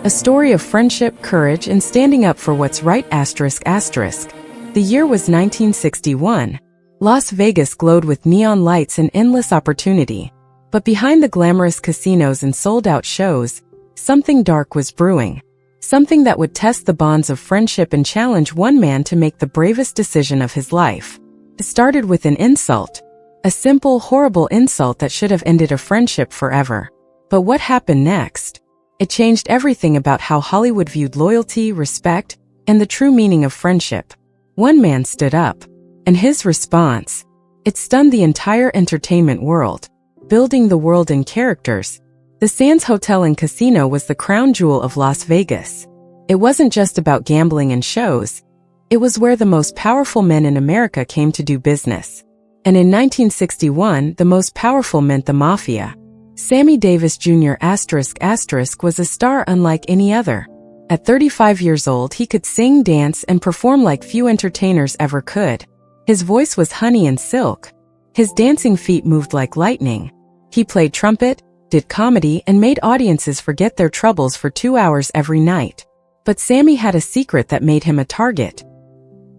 A story of friendship, courage, and standing up for what's right. The year was 1961. Las Vegas glowed with neon lights and endless opportunity. But behind the glamorous casinos and sold-out shows, something dark was brewing. Something that would test the bonds of friendship and challenge one man to make the bravest decision of his life. It started with an insult. A simple, horrible insult that should have ended a friendship forever. But what happened next? It changed everything about how Hollywood viewed loyalty, respect, and the true meaning of friendship. One man stood up. And his response, it stunned the entire entertainment world. Building the world in characters. The Sands Hotel and Casino was the crown jewel of Las Vegas. It wasn't just about gambling and shows. It was where the most powerful men in America came to do business. And in 1961, the most powerful meant the Mafia. Sammy Davis Jr. was a star unlike any other. At 35 years old, he could sing, dance, and perform like few entertainers ever could. His voice was honey and silk. His dancing feet moved like lightning. He played trumpet, did comedy, and made audiences forget their troubles for 2 hours every night. But Sammy had a secret that made him a target.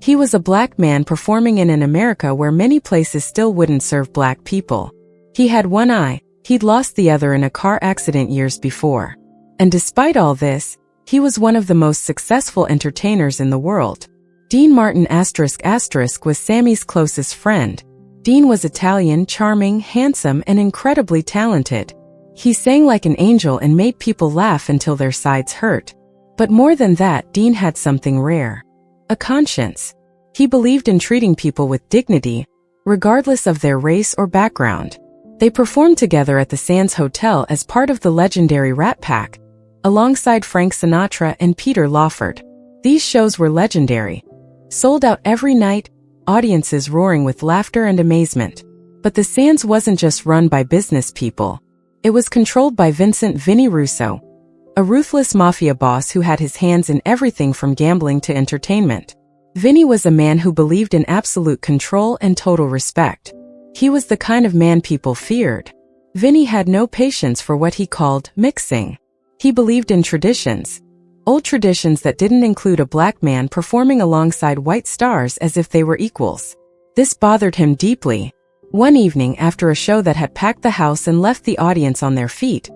He was a black man performing in an America where many places still wouldn't serve black people. He had one eye. He'd lost the other in a car accident years before. And despite all this, he was one of the most successful entertainers in the world. Dean Martin was Sammy's closest friend. Dean was Italian, charming, handsome, and incredibly talented. He sang like an angel and made people laugh until their sides hurt. But more than that, Dean had something rare. A conscience. He believed in treating people with dignity, regardless of their race or background. They performed together at the Sands Hotel as part of the legendary Rat Pack, alongside Frank Sinatra and Peter Lawford. These shows were legendary. Sold out every night, audiences roaring with laughter and amazement. But the Sands wasn't just run by business people. It was controlled by Vinny Russo, a ruthless mafia boss who had his hands in everything from gambling to entertainment. Vinny was a man who believed in absolute control and total respect. He was the kind of man people feared. Vinny had no patience for what he called mixing. He believed in traditions. Old traditions that didn't include a black man performing alongside white stars as if they were equals. This bothered him deeply. One evening after a show that had packed the house and left the audience on their feet,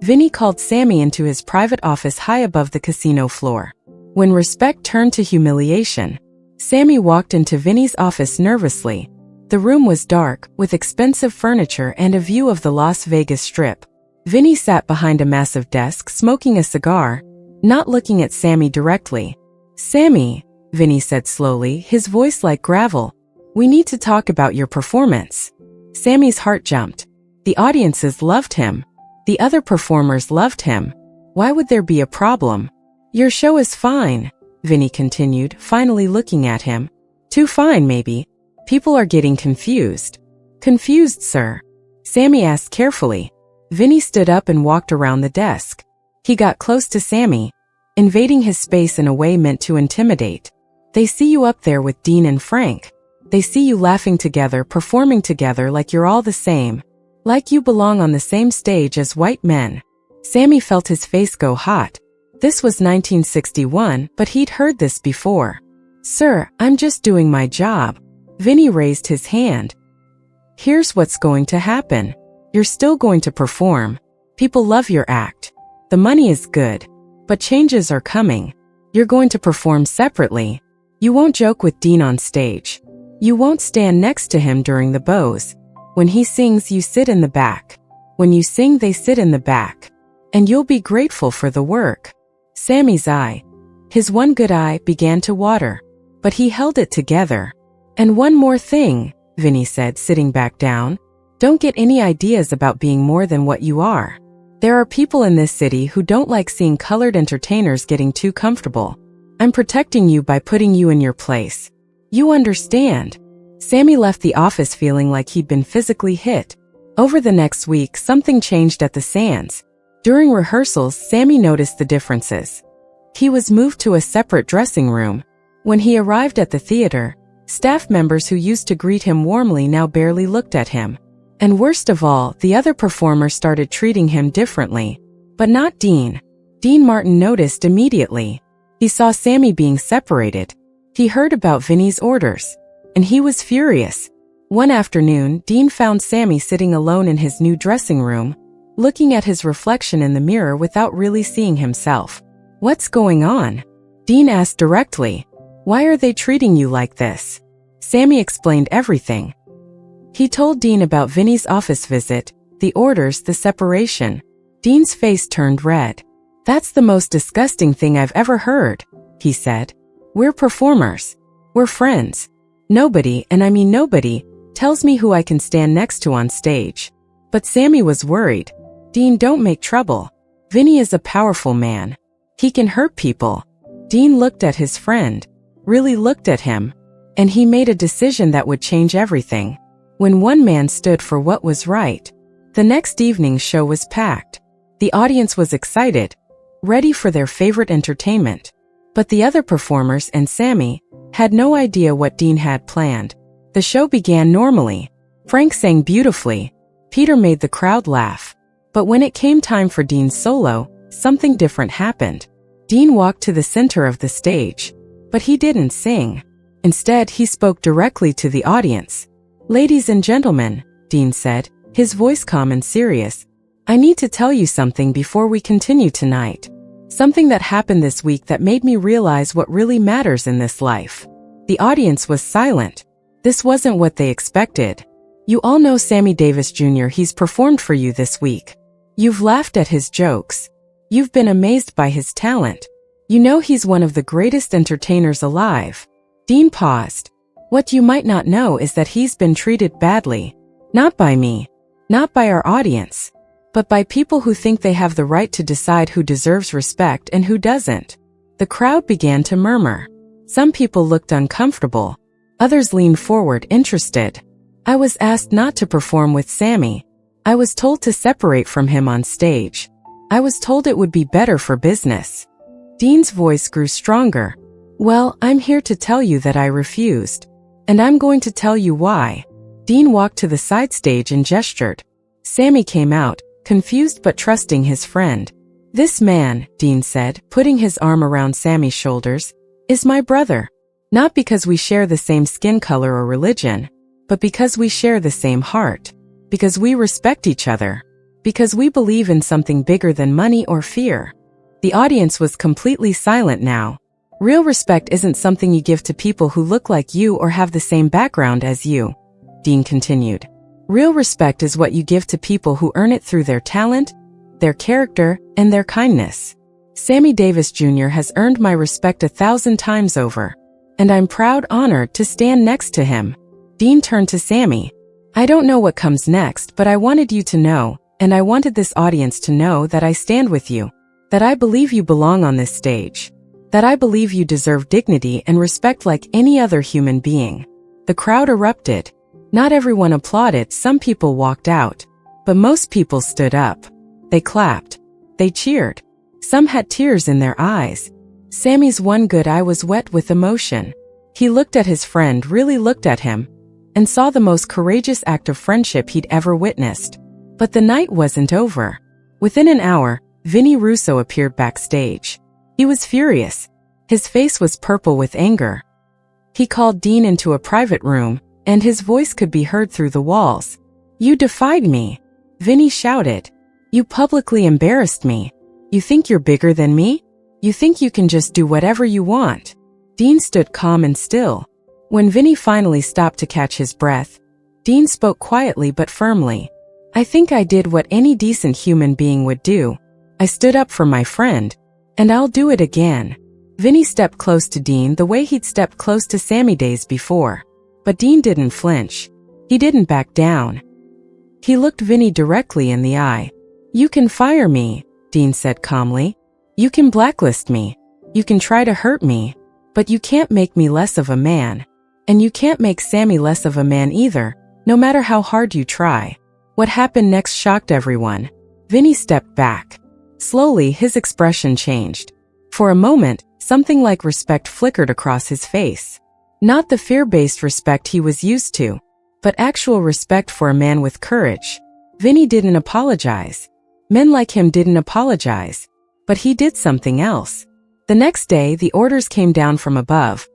Vinny called Sammy into his private office high above the casino floor. When respect turned to humiliation, Sammy walked into Vinny's office nervously. The room was dark, with expensive furniture and a view of the Las Vegas Strip. Vinny sat behind a massive desk smoking a cigar, not looking at Sammy directly. "Sammy," Vinny said slowly, his voice like gravel, "we need to talk about your performance." Sammy's heart jumped. The audiences loved him. The other performers loved him. Why would there be a problem? "Your show is fine," Vinny continued, finally looking at him. "Too fine, maybe. People are getting confused." "Confused, sir?" Sammy asked carefully. Vinny stood up and walked around the desk. He got close to Sammy, invading his space in a way meant to intimidate. "They see you up there with Dean and Frank. They see you laughing together, performing together like you're all the same. Like you belong on the same stage as white men." Sammy felt his face go hot. This was 1961, but he'd heard this before. "Sir, I'm just doing my job." Vinny raised his hand. "Here's what's going to happen. You're still going to perform. People love your act. The money is good. But changes are coming. You're going to perform separately. You won't joke with Dean on stage. You won't stand next to him during the bows. When he sings, you sit in the back. When you sing, they sit in the back. And you'll be grateful for the work." Sammy's eye, his one good eye, began to water. But he held it together. "And one more thing," Vinny said, sitting back down. "Don't get any ideas about being more than what you are. There are people in this city who don't like seeing colored entertainers getting too comfortable. I'm protecting you by putting you in your place. You understand?" Sammy left the office feeling like he'd been physically hit. Over the next week, something changed at the Sands. During rehearsals, Sammy noticed the differences. He was moved to a separate dressing room. When he arrived at the theater, staff members who used to greet him warmly now barely looked at him. And worst of all, the other performers started treating him differently. But not Dean. Dean Martin noticed immediately. He saw Sammy being separated. He heard about Vinny's orders. And he was furious. One afternoon, Dean found Sammy sitting alone in his new dressing room, looking at his reflection in the mirror without really seeing himself. "What's going on?" Dean asked directly. "Why are they treating you like this?" Sammy explained everything. He told Dean about Vinny's office visit, the orders, the separation. Dean's face turned red. "That's the most disgusting thing I've ever heard," he said. "We're performers. We're friends. Nobody, and I mean nobody, tells me who I can stand next to on stage." But Sammy was worried. "Dean, don't make trouble. Vinny is a powerful man. He can hurt people." Dean looked at his friend, really looked at him, and he made a decision that would change everything. When one man stood for what was right, the next evening's show was packed. The audience was excited, ready for their favorite entertainment. But the other performers and Sammy had no idea what Dean had planned. The show began normally. Frank sang beautifully. Peter made the crowd laugh. But when it came time for Dean's solo, something different happened. Dean walked to the center of the stage. But he didn't sing. Instead, he spoke directly to the audience. "Ladies and gentlemen," Dean said, his voice calm and serious, "I need to tell you something before we continue tonight. Something that happened this week that made me realize what really matters in this life." The audience was silent. This wasn't what they expected. "You all know Sammy Davis Jr. He's performed for you this week. You've laughed at his jokes. You've been amazed by his talent. You know he's one of the greatest entertainers alive." Dean paused. "What you might not know is that he's been treated badly. Not by me. Not by our audience. But by people who think they have the right to decide who deserves respect and who doesn't." The crowd began to murmur. Some people looked uncomfortable. Others leaned forward, interested. "I was asked not to perform with Sammy. I was told to separate from him on stage. I was told it would be better for business." Dean's voice grew stronger. "Well, I'm here to tell you that I refused. And I'm going to tell you why." Dean walked to the side stage and gestured. Sammy came out, confused but trusting his friend. "This man," Dean said, putting his arm around Sammy's shoulders, "is my brother. Not because we share the same skin color or religion, but because we share the same heart. Because we respect each other. Because we believe in something bigger than money or fear." The audience was completely silent now. "Real respect isn't something you give to people who look like you or have the same background as you," Dean continued. "Real respect is what you give to people who earn it through their talent, their character, and their kindness. Sammy Davis Jr. has earned my respect 1,000 times over. And I'm proud, honored to stand next to him." Dean turned to Sammy. "I don't know what comes next, but I wanted you to know, and I wanted this audience to know that I stand with you. That I believe you belong on this stage. That I believe you deserve dignity and respect like any other human being." The crowd erupted. Not everyone applauded, some people walked out. But most people stood up. They clapped. They cheered. Some had tears in their eyes. Sammy's one good eye was wet with emotion. He looked at his friend, really looked at him, and saw the most courageous act of friendship he'd ever witnessed. But the night wasn't over. Within an hour, Vinny Russo appeared backstage. He was furious. His face was purple with anger. He called Dean into a private room, and his voice could be heard through the walls. "You defied me," Vinny shouted. "You publicly embarrassed me. You think you're bigger than me? You think you can just do whatever you want?" Dean stood calm and still. When Vinny finally stopped to catch his breath, Dean spoke quietly but firmly. "I think I did what any decent human being would do. I stood up for my friend. And I'll do it again." Vinny stepped close to Dean the way he'd stepped close to Sammy days before. But Dean didn't flinch. He didn't back down. He looked Vinny directly in the eye. "You can fire me," Dean said calmly. "You can blacklist me. You can try to hurt me. But you can't make me less of a man. And you can't make Sammy less of a man either, no matter how hard you try." What happened next shocked everyone. Vinny stepped back. Slowly, his expression changed. For a moment, something like respect flickered across his face. Not the fear-based respect he was used to, but actual respect for a man with courage. Vinny didn't apologize. Men like him didn't apologize. But he did something else. The next day, the orders came down from above.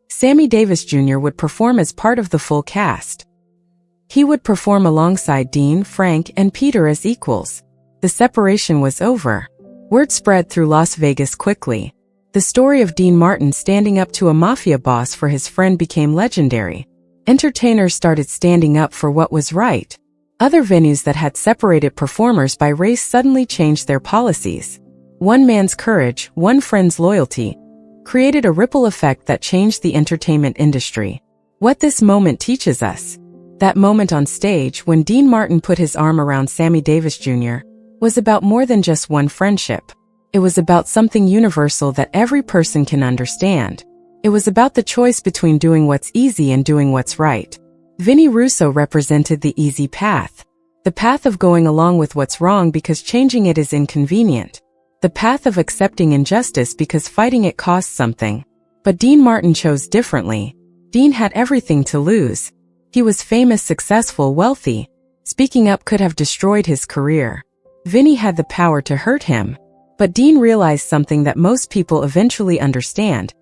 Sammy Davis Jr. would perform as part of the full cast. He would perform alongside Dean, Frank, and Peter as equals. The separation was over. Word spread through Las Vegas quickly. The story of Dean Martin standing up to a mafia boss for his friend became legendary. Entertainers started standing up for what was right. Other venues that had separated performers by race suddenly changed their policies. One man's courage, one friend's loyalty, created a ripple effect that changed the entertainment industry. What this moment teaches us: that moment on stage when Dean Martin put his arm around Sammy Davis Jr. was about more than just one friendship. It was about something universal that every person can understand. It was about the choice between doing what's easy and doing what's right. Vinnie Russo represented the easy path. The path of going along with what's wrong because changing it is inconvenient. The path of accepting injustice because fighting it costs something. But Dean Martin chose differently. Dean had everything to lose. He was famous, successful, wealthy. Speaking up could have destroyed his career. Vinnie had the power to hurt him. But Dean realized something that most people eventually understand.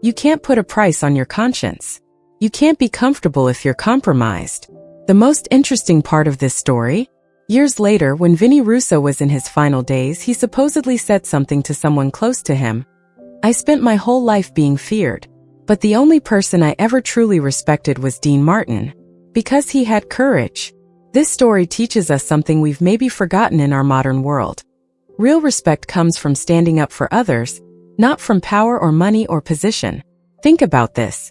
You can't put a price on your conscience. You can't be comfortable if you're compromised. The most interesting part of this story: years later, when Vinnie Russo was in his final days, he supposedly said something to someone close to him. "I spent my whole life being feared. But the only person I ever truly respected was Dean Martin. Because he had courage." This story teaches us something we've maybe forgotten in our modern world. Real respect comes from standing up for others, not from power or money or position. Think about this.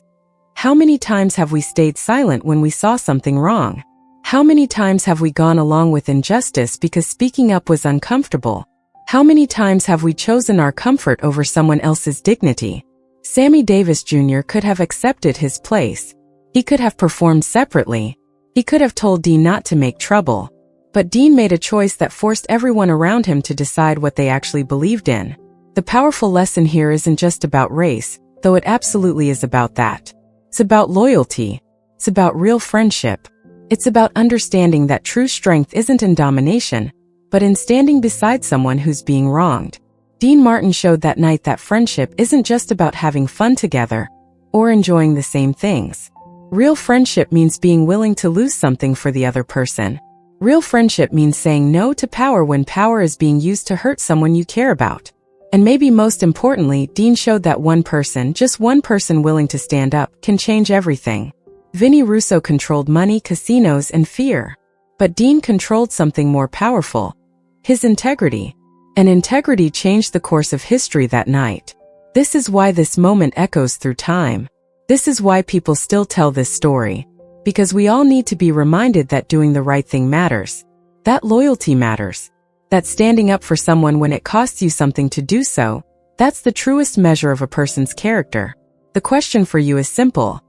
How many times have we stayed silent when we saw something wrong? How many times have we gone along with injustice because speaking up was uncomfortable? How many times have we chosen our comfort over someone else's dignity? Sammy Davis Jr. could have accepted his place. He could have performed separately. He could have told Dean not to make trouble. But Dean made a choice that forced everyone around him to decide what they actually believed in. The powerful lesson here isn't just about race, though it absolutely is about that. It's about loyalty. It's about real friendship. It's about understanding that true strength isn't in domination, but in standing beside someone who's being wronged. Dean Martin showed that night that friendship isn't just about having fun together or enjoying the same things. Real friendship means being willing to lose something for the other person. Real friendship means saying no to power when power is being used to hurt someone you care about. And maybe most importantly, Dean showed that one person, just one person willing to stand up, can change everything. Vinnie Russo controlled money, casinos, and fear. But Dean controlled something more powerful: his integrity. And integrity changed the course of history that night. This is why this moment echoes through time. This is why people still tell this story. Because we all need to be reminded that doing the right thing matters. That loyalty matters. That standing up for someone when it costs you something to do so, that's the truest measure of a person's character. The question for you is simple.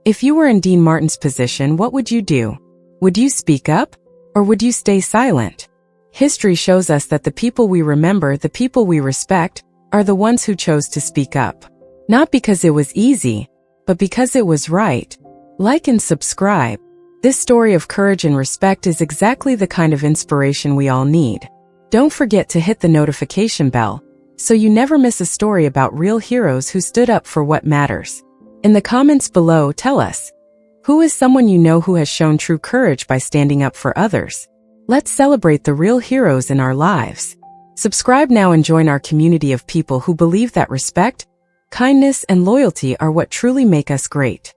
If you were in Dean Martin's position, what would you do? Would you speak up? Or would you stay silent? History shows us that the people we remember, the people we respect, are the ones who chose to speak up. Not because it was easy, but because it was right. Like and subscribe. This story of courage and respect is exactly the kind of inspiration we all need. Don't forget to hit the notification bell, so you never miss a story about real heroes who stood up for what matters. In the comments below, tell us, who is someone you know who has shown true courage by standing up for others? Let's celebrate the real heroes in our lives. Subscribe now and join our community of people who believe that respect, kindness, and loyalty are what truly make us great.